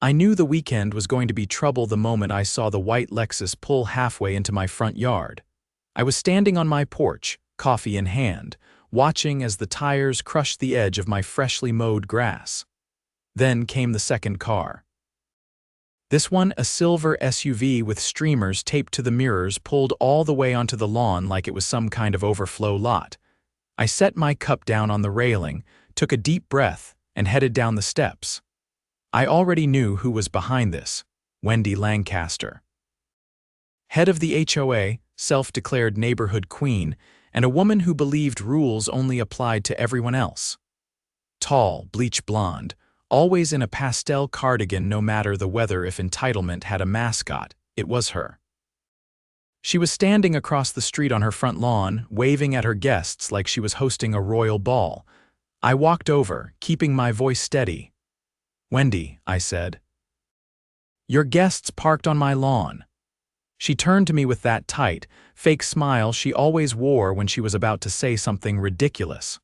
I knew the weekend was going to be trouble the moment I saw the white Lexus pull halfway into my front yard. I was standing on my porch, coffee in hand, watching as the tires crushed the edge of my freshly mowed grass. Then came the second car. This one, a silver SUV with streamers taped to the mirrors, pulled all the way onto the lawn like it was some kind of overflow lot. I set my cup down on the railing, took a deep breath, and headed down the steps. I already knew who was behind this: Wendy Lancaster. Head of the HOA, self-declared neighborhood queen, and a woman who believed rules only applied to everyone else. Tall, bleach blonde, always in a pastel cardigan no matter the weather. If entitlement had a mascot, it was her. She was standing across the street on her front lawn, waving at her guests like she was hosting a royal ball. I walked over, keeping my voice steady. "Wendy," I said. "Your guests parked on my lawn." She turned to me with that tight, fake smile she always wore when she was about to say something ridiculous.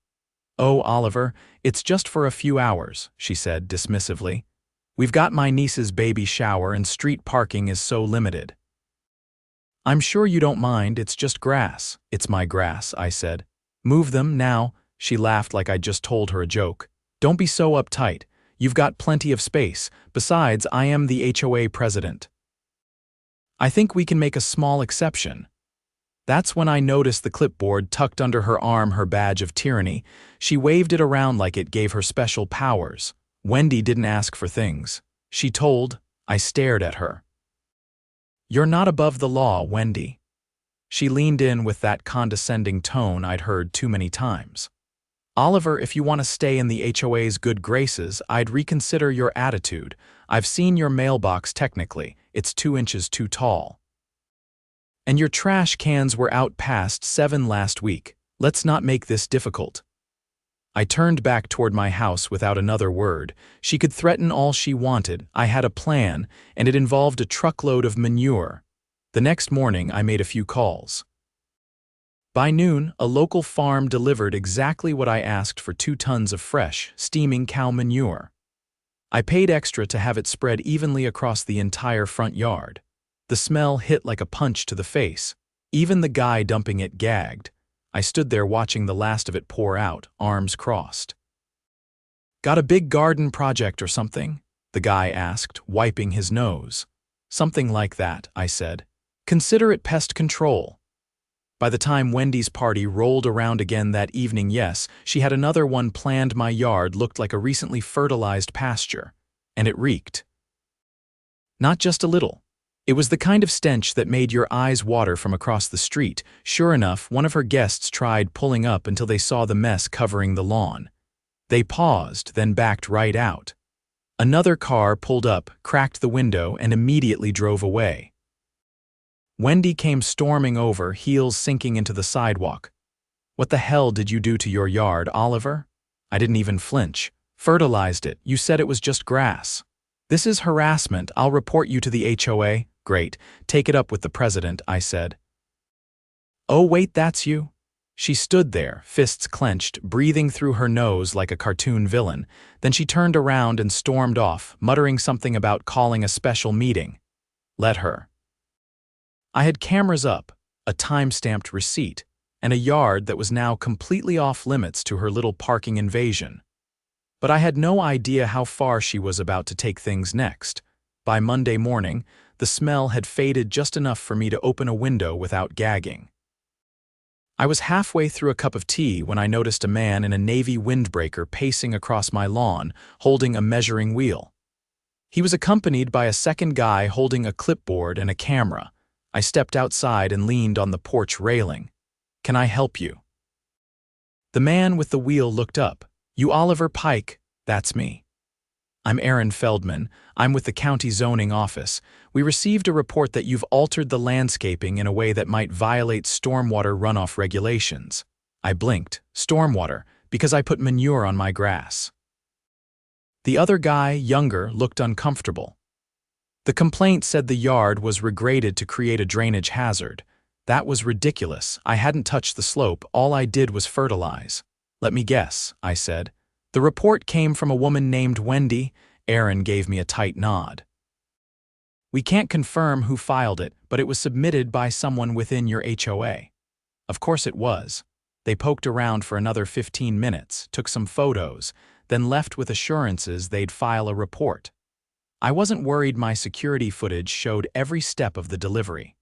"Oh, Oliver, it's just for a few hours," she said dismissively. "We've got my niece's baby shower and street parking is so limited." "I'm sure you don't mind, it's just grass." "It's my grass," I said. "Move them now." She laughed like I'd just told her a joke. "Don't be so uptight. You've got plenty of space. Besides, I am the HOA president." "I think we can make a small exception." That's when I noticed the clipboard tucked under her arm, her badge of tyranny. She waved it around like it gave her special powers. Wendy didn't ask for things. She told. I stared at her. "You're not above the law, Wendy." She leaned in with that condescending tone I'd heard too many times. "Oliver, if you want to stay in the HOA's good graces, I'd reconsider your attitude. I've seen your mailbox technically. It's 2 inches too tall. And your trash cans were out past 7 last week. Let's not make this difficult." I turned back toward my house without another word. She could threaten all she wanted. I had a plan, and it involved a truckload of manure. The next morning, I made a few calls. By noon, a local farm delivered exactly what I asked for: 2 tons of fresh, steaming cow manure. I paid extra to have it spread evenly across the entire front yard. The smell hit like a punch to the face. Even the guy dumping it gagged. I stood there watching the last of it pour out, arms crossed. "Got a big garden project or something?" the guy asked, wiping his nose. "Something like that," I said. "Consider it pest control." By the time Wendy's party rolled around again that evening, yes, she had another one planned. My yard looked like a recently fertilized pasture, and it reeked. Not just a little. It was the kind of stench that made your eyes water from across the street. Sure enough, one of her guests tried pulling up until they saw the mess covering the lawn. They paused, then backed right out. Another car pulled up, cracked the window, and immediately drove away. Wendy came storming over, heels sinking into the sidewalk. "What the hell did you do to your yard, Oliver?" I didn't even flinch. "Fertilized it. You said it was just grass." "This is harassment. I'll report you to the HOA." "Great. Take it up with the president," I said. "Oh wait, that's you?" She stood there, fists clenched, breathing through her nose like a cartoon villain. Then she turned around and stormed off, muttering something about calling a special meeting. Let her. I had cameras up, a time-stamped receipt, and a yard that was now completely off-limits to her little parking invasion. But I had no idea how far she was about to take things next. By Monday morning, the smell had faded just enough for me to open a window without gagging. I was halfway through a cup of tea when I noticed a man in a navy windbreaker pacing across my lawn, holding a measuring wheel. He was accompanied by a second guy holding a clipboard and a camera. I stepped outside and leaned on the porch railing. "Can I help you?" The man with the wheel looked up. "You Oliver Pike?" "That's me." "I'm Aaron Feldman. I'm with the county zoning office. We received a report that you've altered the landscaping in a way that might violate stormwater runoff regulations." I blinked. "Stormwater, because I put manure on my grass." The other guy, younger, looked uncomfortable. "The complaint said the yard was regraded to create a drainage hazard. That was ridiculous. I hadn't touched the slope. All I did was fertilize." "Let me guess," I said. "The report came from a woman named Wendy, Aaron gave me a tight nod. We can't confirm who filed it, but it was submitted by someone within your HOA. Of course it was. They poked around for another 15 minutes, took some photos, then left with assurances they'd file a report. I wasn't worried. My security footage showed every step of the delivery.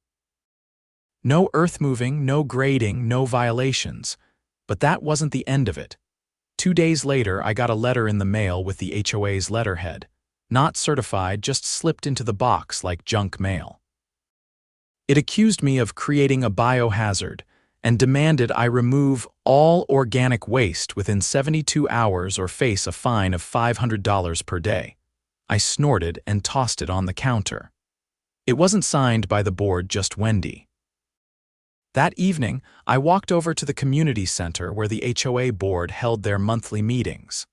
No earth moving, no grading, no violations. But that wasn't the end of it. 2 days later, I got a letter in the mail with the HOA's letterhead. Not certified, just slipped into the box like junk mail. It accused me of creating a biohazard and demanded I remove all organic waste within 72 hours or face a fine of $500 per day. I snorted and tossed it on the counter. It wasn't signed by the board, just Wendy. That evening, I walked over to the community center where the HOA board held their monthly meetings.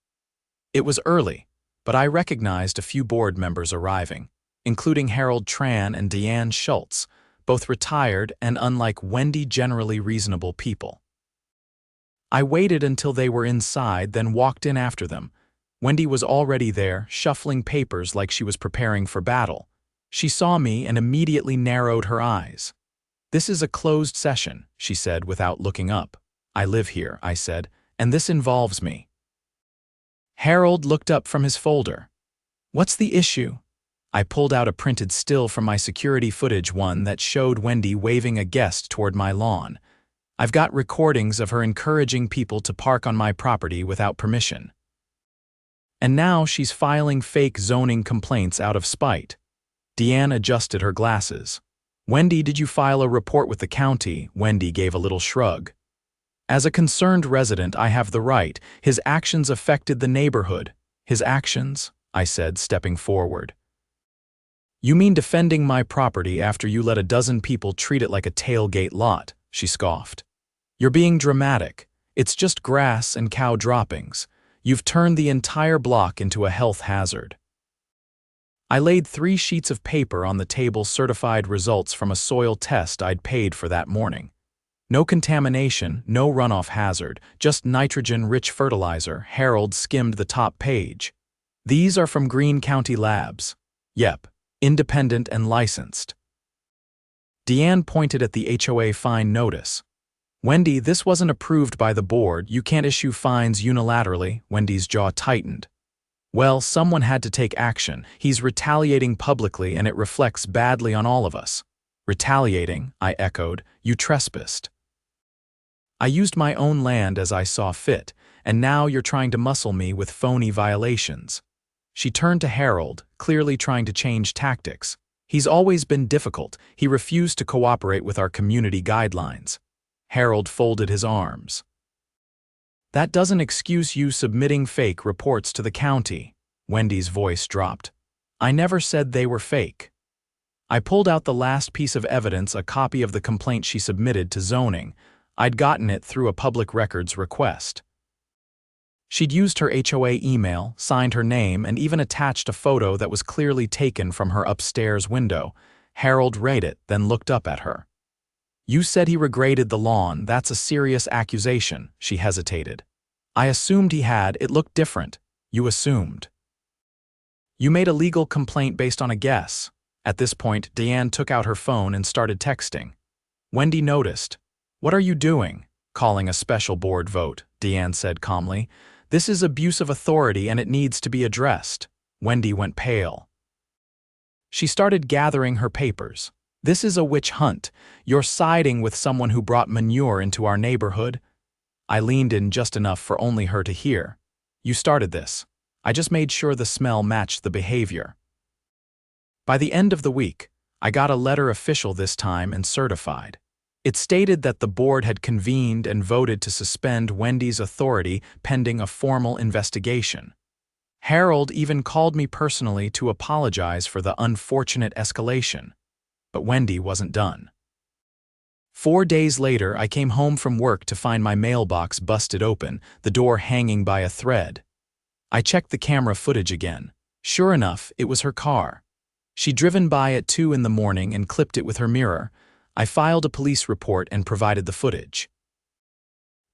It was early, but I recognized a few board members arriving, including Harold Tran and Deanne Schultz, both retired and, unlike Wendy, generally reasonable people. I waited until they were inside, then walked in after them. Wendy was already there, shuffling papers like she was preparing for battle. She saw me and immediately narrowed her eyes. "This is a closed session," she said without looking up. "I live here," I said, "and this involves me." Harold looked up from his folder. "What's the issue?" I pulled out a printed still from my security footage, one that showed Wendy waving a guest toward my lawn. "I've got recordings of her encouraging people to park on my property without permission. And now she's filing fake zoning complaints out of spite." Deanne adjusted her glasses. "Wendy, did you file a report with the county?" Wendy gave a little shrug. "As a concerned resident, I have the right. His actions affected the neighborhood." "His actions?" I said, stepping forward. "You mean defending my property after you let a dozen people treat it like a tailgate lot?" she scoffed. "You're being dramatic. It's just grass and cow droppings. You've turned the entire block into a health hazard." I laid 3 sheets of paper on the table, certified results from a soil test I'd paid for that morning. No contamination, no runoff hazard, just nitrogen-rich fertilizer. Harold skimmed the top page. "These are from Greene County Labs." "Yep, independent and licensed." Deanne pointed at the HOA fine notice. "Wendy, this wasn't approved by the board. You can't issue fines unilaterally." Wendy's jaw tightened. "Well, someone had to take action. He's retaliating publicly, and it reflects badly on all of us." "Retaliating?" I echoed. "You trespassed." "I used my own land as I saw fit, and now you're trying to muscle me with phony violations." She turned to Harold, clearly trying to change tactics. "He's always been difficult. He refused to cooperate with our community guidelines." Harold folded his arms. "That doesn't excuse you submitting fake reports to the county." Wendy's voice dropped. "I never said they were fake." I pulled out the last piece of evidence, a copy of the complaint she submitted to zoning. I'd gotten it through a public records request. She'd used her HOA email, signed her name, and even attached a photo that was clearly taken from her upstairs window. Harold read it, then looked up at her. "You said he regraded the lawn. That's a serious accusation." She hesitated. "I assumed he had. It looked different." "You assumed." "You made a legal complaint based on a guess." At this point, Deanne took out her phone and started texting. Wendy noticed. "What are you doing?" "Calling a special board vote," Deanne said calmly. "This is abuse of authority and it needs to be addressed." Wendy went pale. She started gathering her papers. "This is a witch hunt. You're siding with someone who brought manure into our neighborhood." I leaned in just enough for only her to hear. "You started this. I just made sure the smell matched the behavior." By the end of the week, I got a letter, official this time and certified. It stated that the board had convened and voted to suspend Wendy's authority pending a formal investigation. Harold even called me personally to apologize for the unfortunate escalation. But Wendy wasn't done. 4 days later, I came home from work to find my mailbox busted open, the door hanging by a thread. I checked the camera footage again. Sure enough, it was her car. She'd driven by at 2 in the morning and clipped it with her mirror. I filed a police report and provided the footage.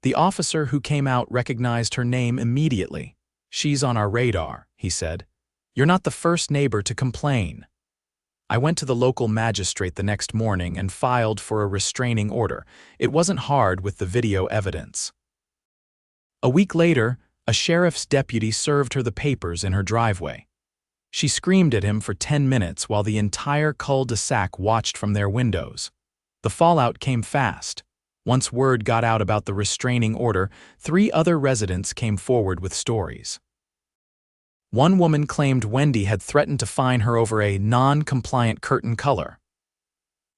The officer who came out recognized her name immediately. "She's on our radar," he said. You're not the first neighbor to complain. I went to the local magistrate the next morning and filed for a restraining order. It wasn't hard with the video evidence. A week later, a sheriff's deputy served her the papers in her driveway. She screamed at him for 10 minutes while the entire cul-de-sac watched from their windows. The fallout came fast. Once word got out about the restraining order, 3 other residents came forward with stories. One woman claimed Wendy had threatened to fine her over a non-compliant curtain color.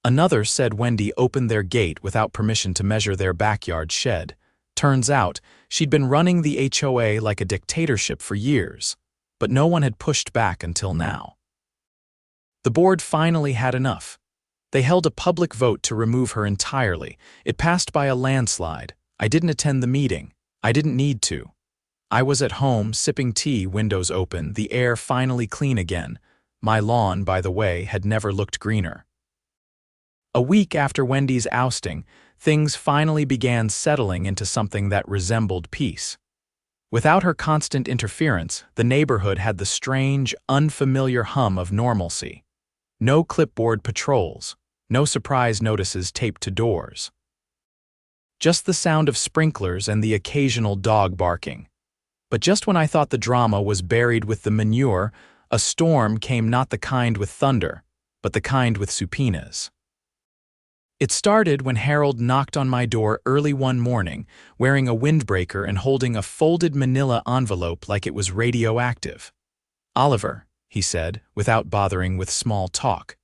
Another said Wendy opened their gate without permission to measure their backyard shed. Turns out, she'd been running the HOA like a dictatorship for years, but no one had pushed back until now. The board finally had enough. They held a public vote to remove her entirely. It passed by a landslide. I didn't attend the meeting. I didn't need to. I was at home, sipping tea, windows open, the air finally clean again. My lawn, by the way, had never looked greener. A week after Wendy's ousting, things finally began settling into something that resembled peace. Without her constant interference, the neighborhood had the strange, unfamiliar hum of normalcy. No clipboard patrols, no surprise notices taped to doors. Just the sound of sprinklers and the occasional dog barking. But just when I thought the drama was buried with the manure, a storm came, not the kind with thunder, but the kind with subpoenas. It started when Harold knocked on my door early one morning, wearing a windbreaker and holding a folded manila envelope like it was radioactive. "Oliver," he said, without bothering with small talk,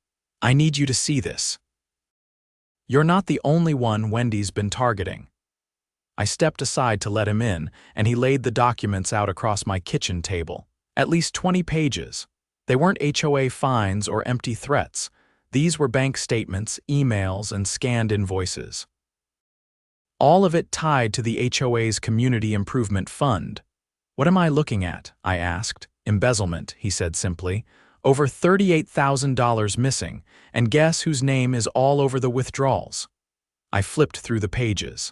"I need you to see this. You're not the only one Wendy's been targeting." I stepped aside to let him in, and he laid the documents out across my kitchen table. At least 20 pages. They weren't HOA fines or empty threats. These were bank statements, emails, and scanned invoices. All of it tied to the HOA's Community Improvement Fund. "What am I looking at?" I asked. "Embezzlement," he said simply. "Over $38,000 missing, and guess whose name is all over the withdrawals?" I flipped through the pages.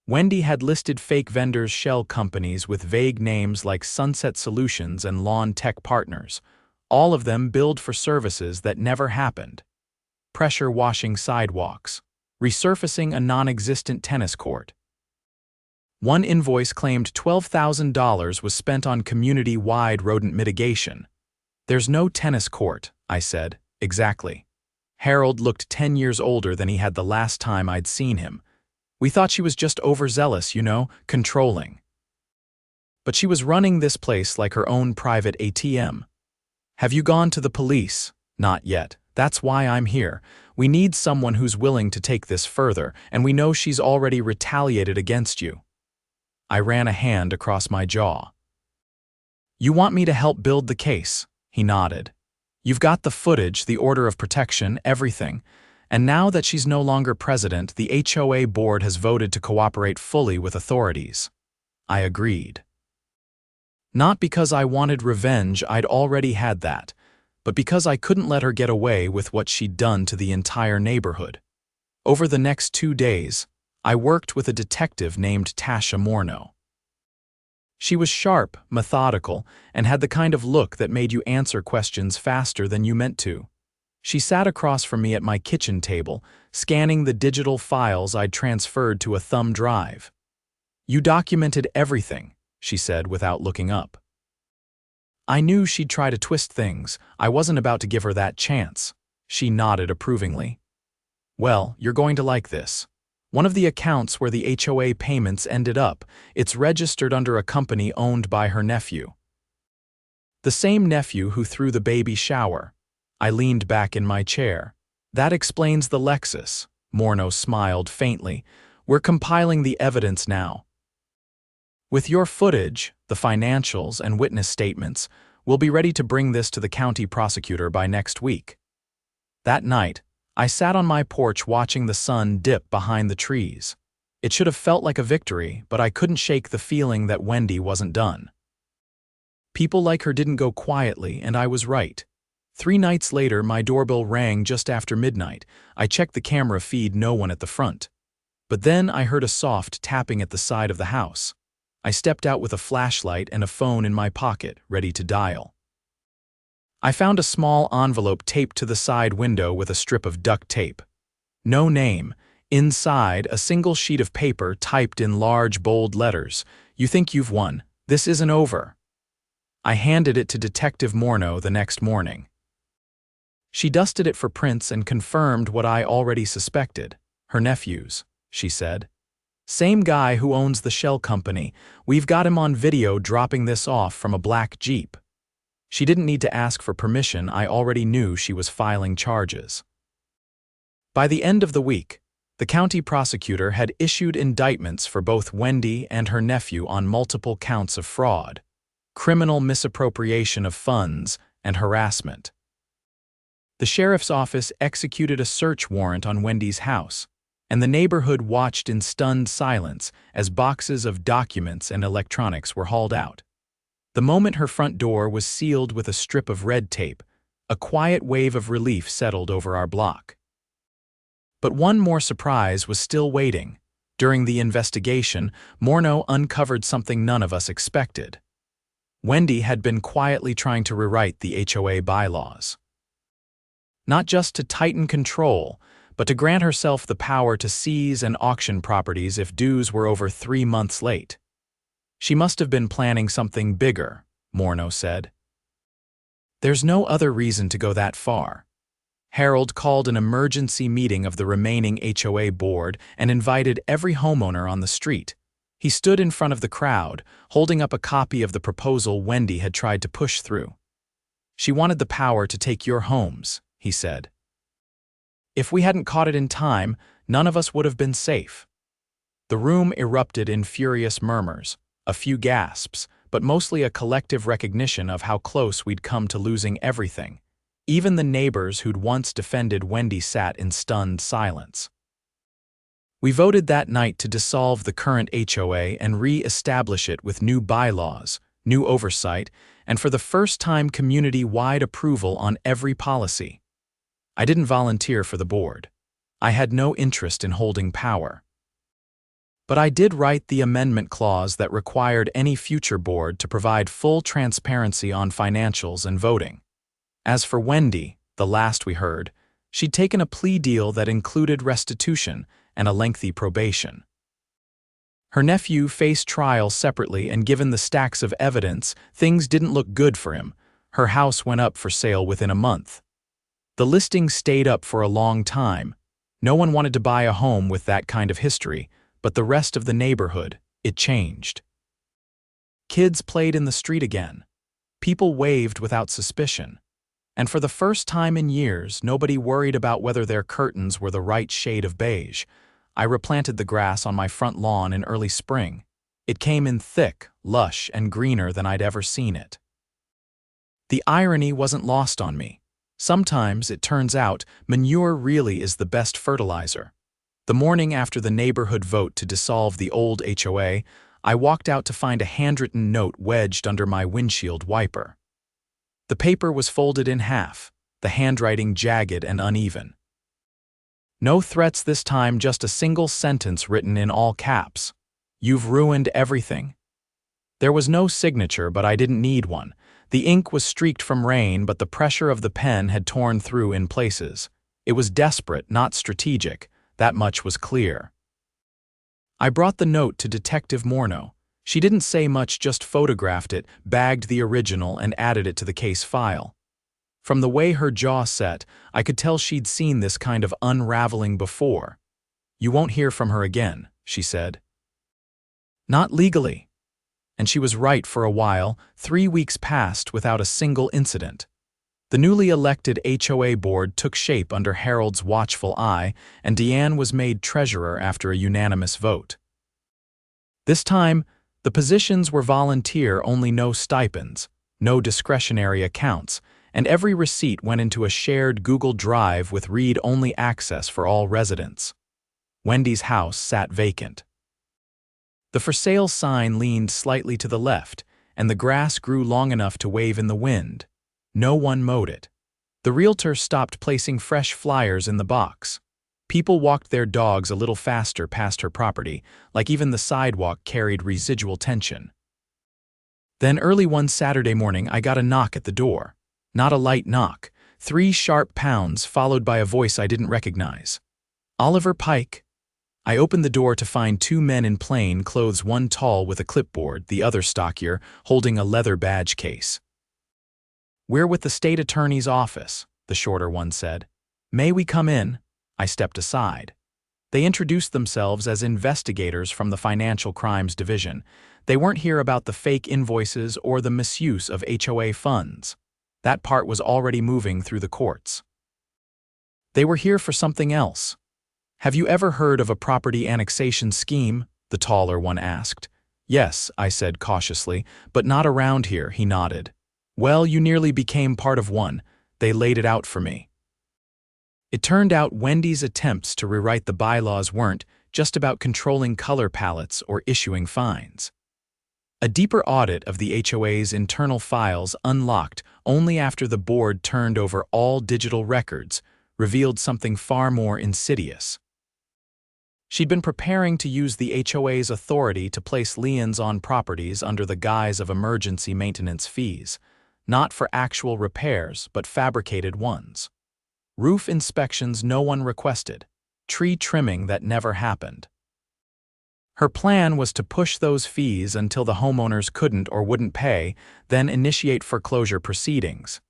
Wendy had listed fake vendors' shell companies with vague names like Sunset Solutions and Lawn Tech Partners, all of them billed for services that never happened. Pressure washing sidewalks, resurfacing a non-existent tennis court. One invoice claimed $12,000 was spent on community-wide rodent mitigation. "There's no tennis court," I said. "Exactly." Harold looked 10 years older than he had the last time I'd seen him. "We thought she was just overzealous, controlling. But she was running this place like her own private ATM. Have you gone to the police?" "Not yet. That's why I'm here. We need someone who's willing to take this further, and we know she's already retaliated against you." I ran a hand across my jaw. "You want me to help build the case?" He nodded. "You've got the footage, the order of protection, everything. And now that she's no longer president, the HOA board has voted to cooperate fully with authorities." I agreed. Not because I wanted revenge, I'd already had that, but because I couldn't let her get away with what she'd done to the entire neighborhood. Over the next 2 days, I worked with a detective named Tasha Morneau. She was sharp, methodical, and had the kind of look that made you answer questions faster than you meant to. She sat across from me at my kitchen table, scanning the digital files I'd transferred to a thumb drive. "You documented everything," she said without looking up. I knew she'd try to twist things. I wasn't about to give her that chance. She nodded approvingly. "Well, you're going to like this. One of the accounts where the HOA payments ended up, it's registered under a company owned by her nephew. The same nephew who threw the baby shower." I leaned back in my chair. "That explains the Lexus." Morneau smiled faintly. "We're compiling the evidence now. With your footage, the financials, and witness statements, we'll be ready to bring this to the county prosecutor by next week." That night, I sat on my porch watching the sun dip behind the trees. It should have felt like a victory, but I couldn't shake the feeling that Wendy wasn't done. People like her didn't go quietly, and I was right. 3 nights later, my doorbell rang just after midnight. I checked the camera feed, no one at the front. But then I heard a soft tapping at the side of the house. I stepped out with a flashlight and a phone in my pocket, ready to dial. I found a small envelope taped to the side window with a strip of duct tape. No name. Inside, a single sheet of paper typed in large, bold letters. "You think you've won. This isn't over." I handed it to Detective Morneau the next morning. She dusted it for prints and confirmed what I already suspected. "Her nephews," she said. "Same guy who owns the shell company. We've got him on video dropping this off from a black Jeep." She didn't need to ask for permission. I already knew she was filing charges. By the end of the week, the county prosecutor had issued indictments for both Wendy and her nephew on multiple counts of fraud, criminal misappropriation of funds, and harassment. The sheriff's office executed a search warrant on Wendy's house, and the neighborhood watched in stunned silence as boxes of documents and electronics were hauled out. The moment her front door was sealed with a strip of red tape, a quiet wave of relief settled over our block. But one more surprise was still waiting. During the investigation, Morneau uncovered something none of us expected. Wendy had been quietly trying to rewrite the HOA bylaws. Not just to tighten control, but to grant herself the power to seize and auction properties if dues were over 3 months late. She must have been planning something bigger, Morneau said. There's no other reason to go that far. Harold called an emergency meeting of the remaining HOA board and invited every homeowner on the street. He stood in front of the crowd, holding up a copy of the proposal Wendy had tried to push through. "She wanted the power to take your homes," he said. "If we hadn't caught it in time, none of us would have been safe." The room erupted in furious murmurs, a few gasps, but mostly a collective recognition of how close we'd come to losing everything. Even the neighbors who'd once defended Wendy sat in stunned silence. We voted that night to dissolve the current HOA and re-establish it with new bylaws, new oversight, and for the first time community-wide approval on every policy. I didn't volunteer for the board. I had no interest in holding power. But I did write the amendment clause that required any future board to provide full transparency on financials and voting. As for Wendy, the last we heard, she'd taken a plea deal that included restitution and a lengthy probation. Her nephew faced trial separately, and given the stacks of evidence, things didn't look good for him. Her house went up for sale within a month. The listing stayed up for a long time. No one wanted to buy a home with that kind of history, but the rest of the neighborhood, it changed. Kids played in the street again. People waved without suspicion. And for the first time in years, nobody worried about whether their curtains were the right shade of beige. I replanted the grass on my front lawn in early spring. It came in thick, lush, and greener than I'd ever seen it. The irony wasn't lost on me. Sometimes, it turns out, manure really is the best fertilizer. The morning after the neighborhood vote to dissolve the old HOA, I walked out to find a handwritten note wedged under my windshield wiper. The paper was folded in half, the handwriting jagged and uneven. No threats this time, just a single sentence written in all caps. "You've ruined everything." There was no signature, but I didn't need one. The ink was streaked from rain, but the pressure of the pen had torn through in places. It was desperate, not strategic. That much was clear. I brought the note to Detective Morneau. She didn't say much, just photographed it, bagged the original, and added it to the case file. From the way her jaw set, I could tell she'd seen this kind of unraveling before. "You won't hear from her again," she said. "Not legally." And she was right for a while. 3 weeks passed without a single incident. The newly elected HOA board took shape under Harold's watchful eye, and Deanne was made treasurer after a unanimous vote. This time, the positions were volunteer only, no stipends, no discretionary accounts, and every receipt went into a shared Google Drive with read-only access for all residents. Wendy's house sat vacant. The for sale sign leaned slightly to the left, and the grass grew long enough to wave in the wind. No one mowed it. The realtor stopped placing fresh flyers in the box. People walked their dogs a little faster past her property, like even the sidewalk carried residual tension. Then early one Saturday morning, I got a knock at the door. Not a light knock. 3 sharp pounds followed by a voice I didn't recognize. Oliver Pike. I opened the door to find 2 men in plain clothes, one tall with a clipboard, the other stockier, holding a leather badge case. "We're with the state attorney's office," the shorter one said. "May we come in?" I stepped aside. They introduced themselves as investigators from the Financial Crimes Division. They weren't here about the fake invoices or the misuse of HOA funds. That part was already moving through the courts. They were here for something else. "Have you ever heard of a property annexation scheme?" the taller one asked. "Yes," I said cautiously, "but not around here," he nodded. "Well, you nearly became part of one. They laid it out for me." It turned out Wendy's attempts to rewrite the bylaws weren't just about controlling color palettes or issuing fines. A deeper audit of the HOA's internal files, unlocked only after the board turned over all digital records, revealed something far more insidious. She'd been preparing to use the HOA's authority to place liens on properties under the guise of emergency maintenance fees, not for actual repairs but fabricated ones. Roof inspections no one requested, tree trimming that never happened. Her plan was to push those fees until the homeowners couldn't or wouldn't pay, then initiate foreclosure proceedings.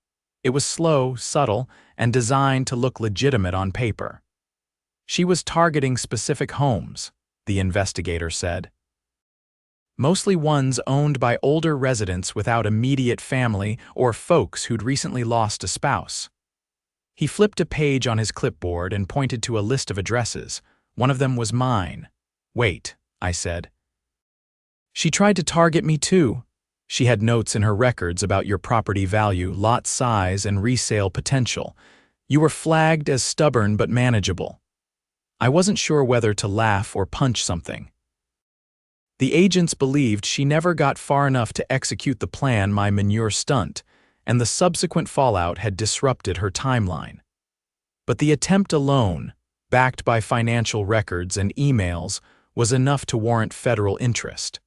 It was slow, subtle, and designed to look legitimate on paper. She was targeting specific homes, the investigator said. Mostly ones owned by older residents without immediate family or folks who'd recently lost a spouse. He flipped a page on his clipboard and pointed to a list of addresses. One of them was mine. "Wait," I said. "She tried to target me too. She had notes in her records about your property value, lot size, and resale potential. You were flagged as stubborn but manageable." I wasn't sure whether to laugh or punch something. The agents believed she never got far enough to execute the plan, my Manure stunt, and the subsequent fallout had disrupted her timeline. But the attempt alone, backed by financial records and emails, was enough to warrant federal interest.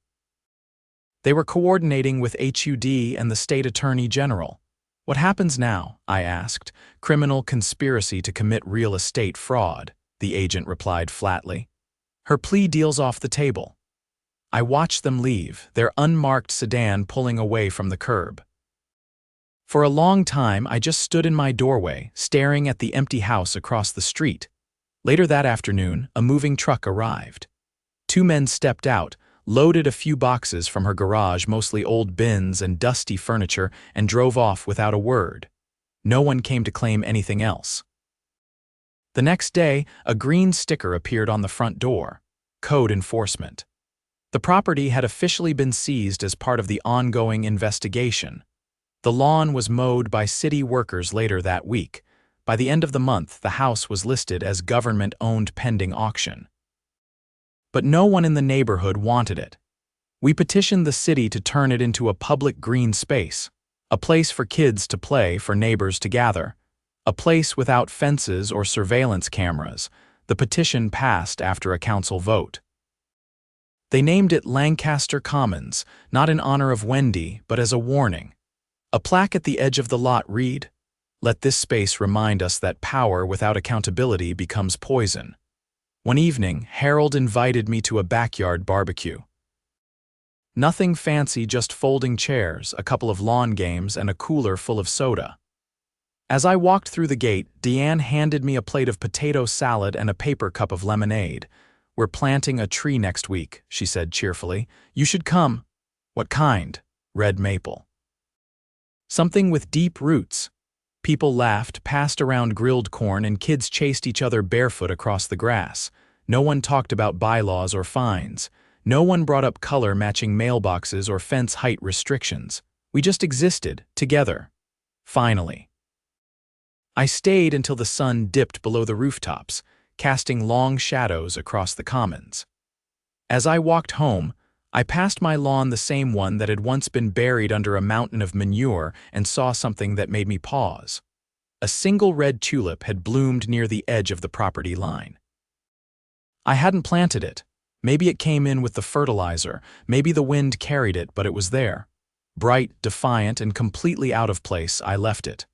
They were coordinating with HUD and the state attorney general. "What happens now?" I asked. "Criminal conspiracy to commit real estate fraud," the agent replied flatly. Her plea deal's off the table. I watched them leave, their unmarked sedan pulling away from the curb. For a long time, I just stood in my doorway, staring at the empty house across the street. Later that afternoon, a moving truck arrived. 2 men stepped out, loaded a few boxes from her garage, mostly old bins and dusty furniture, and drove off without a word. No one came to claim anything else. The next day, a green sticker appeared on the front door. Code enforcement. The property had officially been seized as part of the ongoing investigation. The lawn was mowed by city workers later that week. By the end of the month, the house was listed as government-owned pending auction. But no one in the neighborhood wanted it. We petitioned the city to turn it into a public green space, a place for kids to play, for neighbors to gather, a place without fences or surveillance cameras. The petition passed after a council vote. They named it Lancaster Commons, not in honor of Wendy, but as a warning. A plaque at the edge of the lot read, "Let this space remind us that power without accountability becomes poison." One evening, Harold invited me to a backyard barbecue. Nothing fancy, just folding chairs, a couple of lawn games, and a cooler full of soda. As I walked through the gate, Deanne handed me a plate of potato salad and a paper cup of lemonade. "We're planting a tree next week," she said cheerfully. "You should come." "What kind?" "Red maple." "Something with deep roots." People laughed, passed around grilled corn, and kids chased each other barefoot across the grass. No one talked about bylaws or fines. No one brought up color-matching mailboxes or fence height restrictions. We just existed, together. Finally. I stayed until the sun dipped below the rooftops, casting long shadows across the commons. As I walked home, I passed my lawn, the same one that had once been buried under a mountain of manure, and saw something that made me pause. A single red tulip had bloomed near the edge of the property line. I hadn't planted it. Maybe it came in with the fertilizer, maybe the wind carried it, but it was there. Bright, defiant, and completely out of place, I left it.